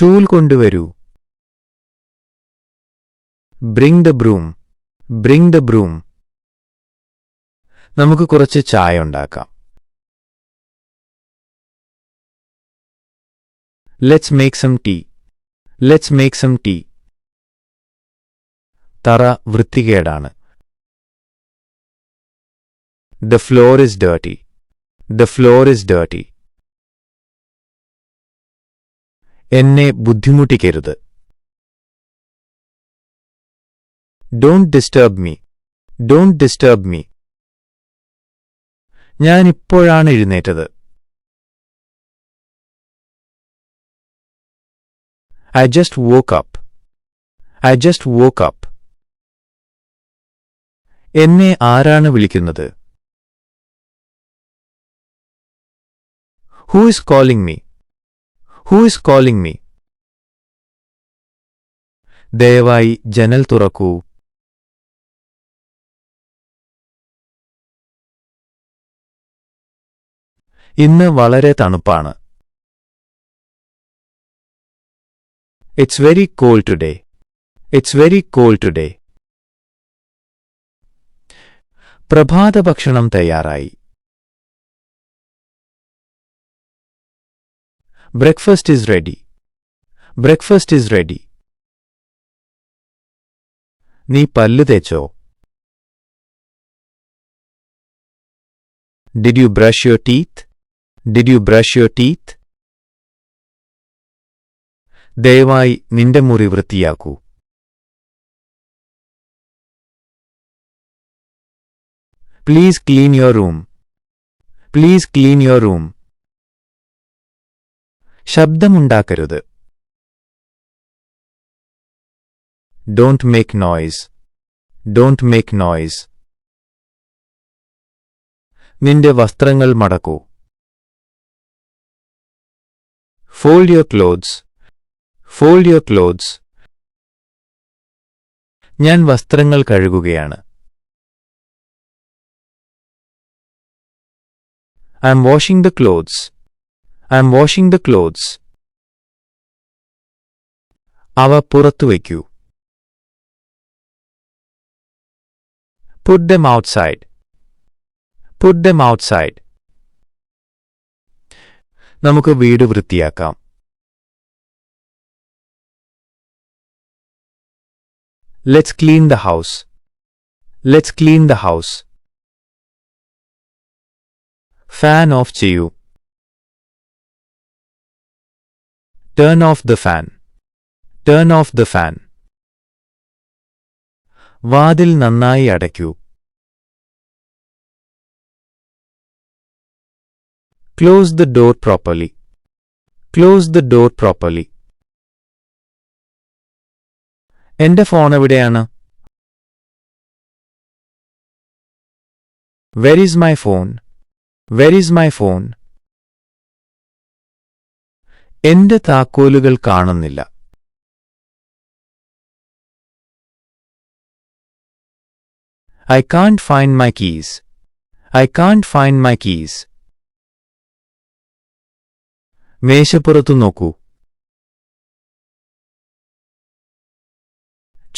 ചൂൽ കൊണ്ടുവരൂ. Bring the broom. Bring the broom. നമുക്ക് കുറച്ച് ചായ ഉണ്ടാക്കാം. Let's make some tea. Let's make some tea. തറ വൃത്തികേടാണ്. The floor is dirty. The floor is dirty. എന്നെ ബുദ്ധിമുട്ടിക്കരുത്. Don't disturb me. Don't disturb me. ഞാൻ ഇപ്പോഴാണ് എഴുന്നേറ്റത്. I just woke up. I just woke up. എന്നെ ആരാണ് വിളിക്കുന്നത്? Who is calling me? Who is calling me? ദയവായി ജനൽ തുറക്കൂ. ഇന്ന് വളരെ തണുപ്പാണ്. It's very cold today. It's very cold today. പ്രഭാത ഭക്ഷണം തയ്യാറായി. Breakfast is ready. Breakfast is ready. നീ പല്ല് തേച്ചോ? Did you brush your teeth? Did you brush your teeth? ദയവായി നിന്റെ മുറി വൃത്തിയാക്കൂ. Please clean your room. Please clean your room. ശബ്ദമുണ്ടാക്കരുത്. Don't make noise. Don't make noise. നിന്റെ വസ്ത്രങ്ങൾ മടക്കൂ. Fold your clothes. Fold your clothes. ഞാൻ വസ്ത്രങ്ങൾ കഴുകുകയാണ്. I am washing the clothes. I am washing the clothes. അവ പുറത്തു വയ്ക്കൂ. Put them outside. Put them outside. നമുക്ക് വീട് വൃത്തിയാക്കാം. Let's clean the house. Let's clean the house. Fan off ചെയ്യൂ. Turn off the fan. Turn off the fan. വാതിൽ നന്നായി അടയ്ക്കൂ. Close the door properly. Close the door properly. എന്റെ phone എവിടെയാണ്? Where is my phone? Where is my phone? എന്റെ താക്കോലുകൾ കാണുന്നില്ല. I can't find my keys. I can't find my keys. മേശപ്പുറത്തു നോക്കൂ.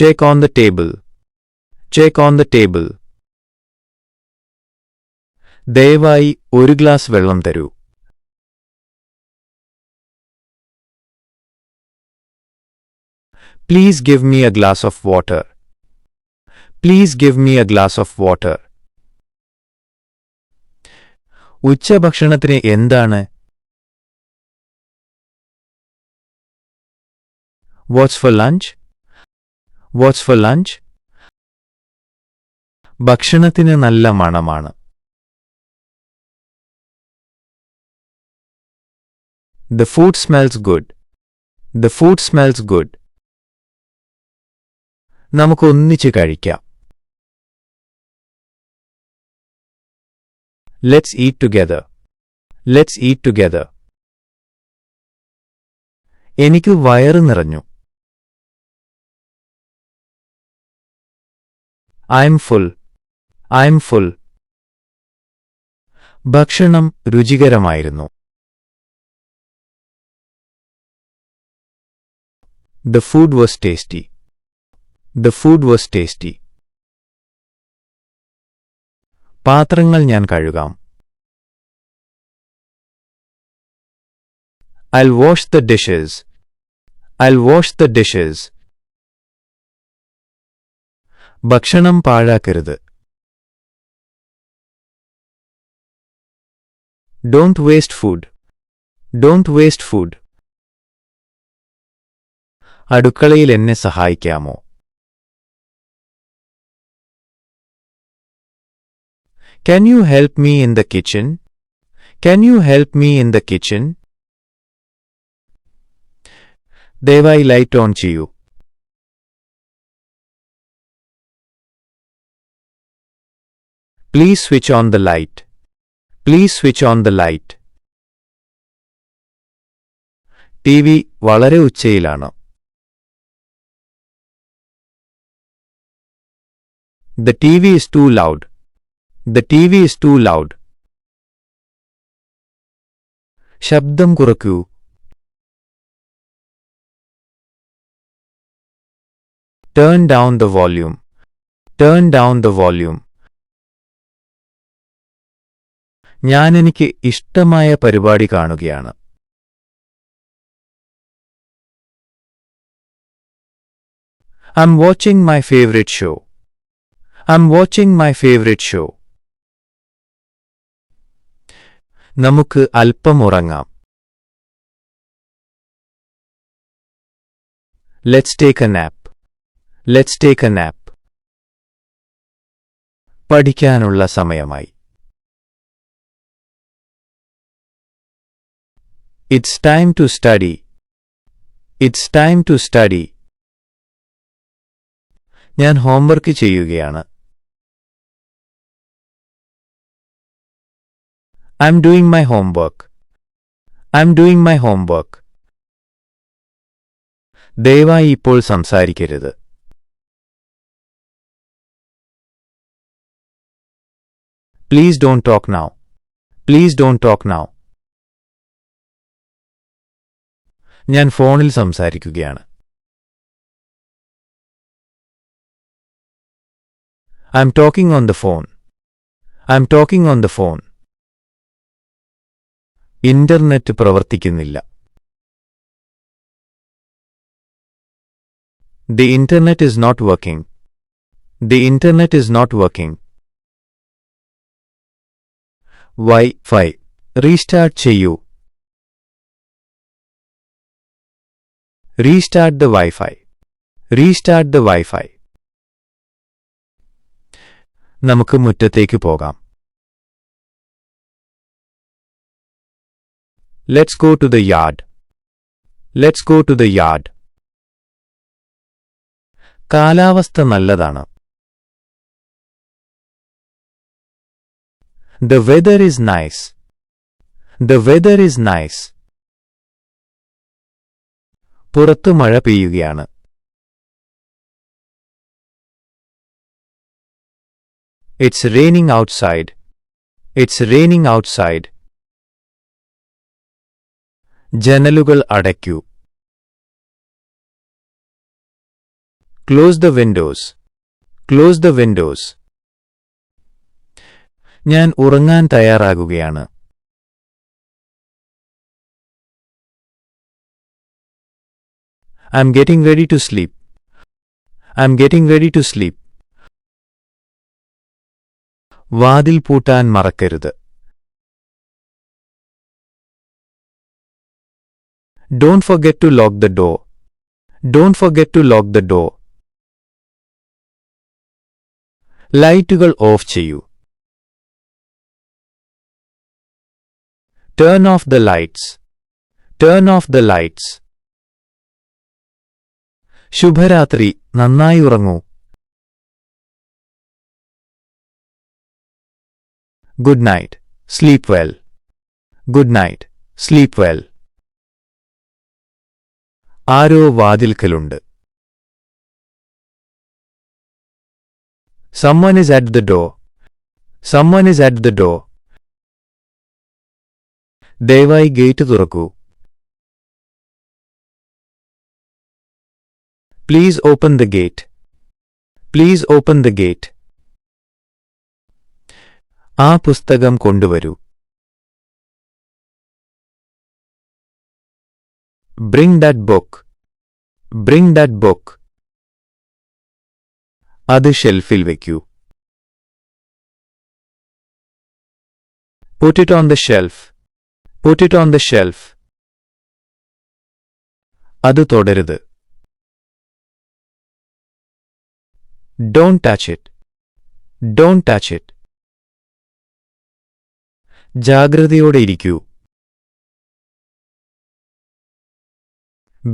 Check on the table. Check on the table. ദയവായി ഒരു glass വെള്ളം തരൂ. Please give me a glass of water. Please give me a glass of water. ഉച്ചഭക്ഷണത്തിന് എന്താണ്? What's for lunch? What's for lunch? ഭക്ഷണത്തിന് നല്ല മണമാണ്. The food smells good. The food smells good. നമുക്ക് ഒന്നിച്ച് കഴിക്കാം. Let's eat together. Let's eat together. എനിക്ക് വയറ് നിറഞ്ഞു. I'm full. I'm full. ഭക്ഷണം രുചികരമായിരുന്നു. The food was tasty. The food was tasty. പാത്രങ്ങൾ ഞാൻ കഴുകാം. I'll wash the dishes. I'll wash the dishes. ഭക്ഷണം പാഴാക്കരുത്. Don't waste food. Don't waste food. അടുക്കളയിൽ എന്നെ സഹായിക്കാമോ? Can you help me in the kitchen? Can you help me in the kitchen? ദയവായി light on ചെയ്യൂ. Please switch on the light. Please switch on the light. TV വളരെ ഉച്ചയിലാണ്. The TV is too loud. The TV is too loud. ശബ്ദം കുറയ്ക്കൂ. Turn down the volume. Turn down the volume. ഞാൻ എനിക്ക് ഇഷ്ടമായ പരിപാടി കാണുകയാണ്. I'm watching my favorite show. I'm watching my favorite show. നമുക്ക് അല്പം ഉറങ്ങാം. Let's take a nap. Let's take a nap. പഠിക്കാനുള്ള സമയമായി. It's time to study. It's time to study. ഞാൻ ഹോംവർക്ക് ചെയ്യുകയാണ്. I'm doing my homework. I'm doing my homework. ദയവായി ഇപ്പോൾ സംസാരിക്കരുത്. Please don't talk now. Please don't talk now. ഞാൻ ഫോണിൽ സംസാരിക്കുകയാണ്. I'm talking on the phone. I'm talking on the phone. Internet പ്രവർത്തിക്കുന്നില്ല. The internet is not working. The internet is not working. Wi-Fi. Restart ചെയ്യൂ. Restart the Wi-Fi. Restart the Wi-Fi. നമുക്ക് മുറ്റത്തേക്ക് പോകാം. Let's go to the yard. Let's go to the yard. കാലാവസ്ഥ നല്ലതാണ്. The weather is nice. The weather is nice. പുറത്ത് മഴ പെയ്യുകയാണ്. It's raining outside. It's raining outside. ജനലുകൾ അടയ്ക്കൂ. Close the windows. Close the windows. ഞാൻ ഉറങ്ങാൻ തയ്യാറാകുകയാണ്. I'm getting ready to sleep. I'm getting ready to sleep. വാതിൽ പൂട്ടാൻ മറക്കരുത്. Don't forget to lock the door. Don't forget to lock the door. ലൈറ്റുകൾ of ചെയ്യൂ. Turn off the lights. Turn off the lights. ശുഭരാത്രി, നന്നായി ഉറങ്ങൂ. Good night. Sleep well. Good night. Sleep well. ആരോ വാതിൽക്കലുണ്ട്. Someone is at the door. Someone is at the door. ദയവായി gate തുറക്കൂ. Please open the gate. Please open the gate. ആ പുസ്തകം കൊണ്ടുവരൂ. Bring that book. Bring that book. അത് ഷെൽഫിൽ വെക്കൂ. Put it on the shelf. Put it on the shelf. അത് തൊടരുത്. Don't touch it. Don't touch it. ജാഗ്രതയോടെ ഇരിക്കൂ.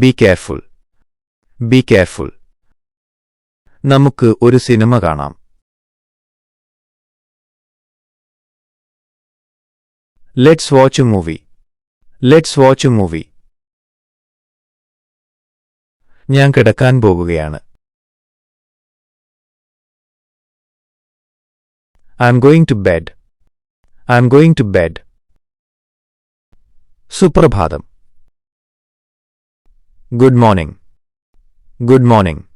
Be careful. Be careful. നമുക്ക് ഒരു സിനിമ കാണാം. Let's watch a movie. Let's watch a movie. ഞാൻ കിടക്കാൻ പോകുകയാണ്. I'm going to bed. I'm going to bed. സുപ്രഭാതം. Good morning. Good morning.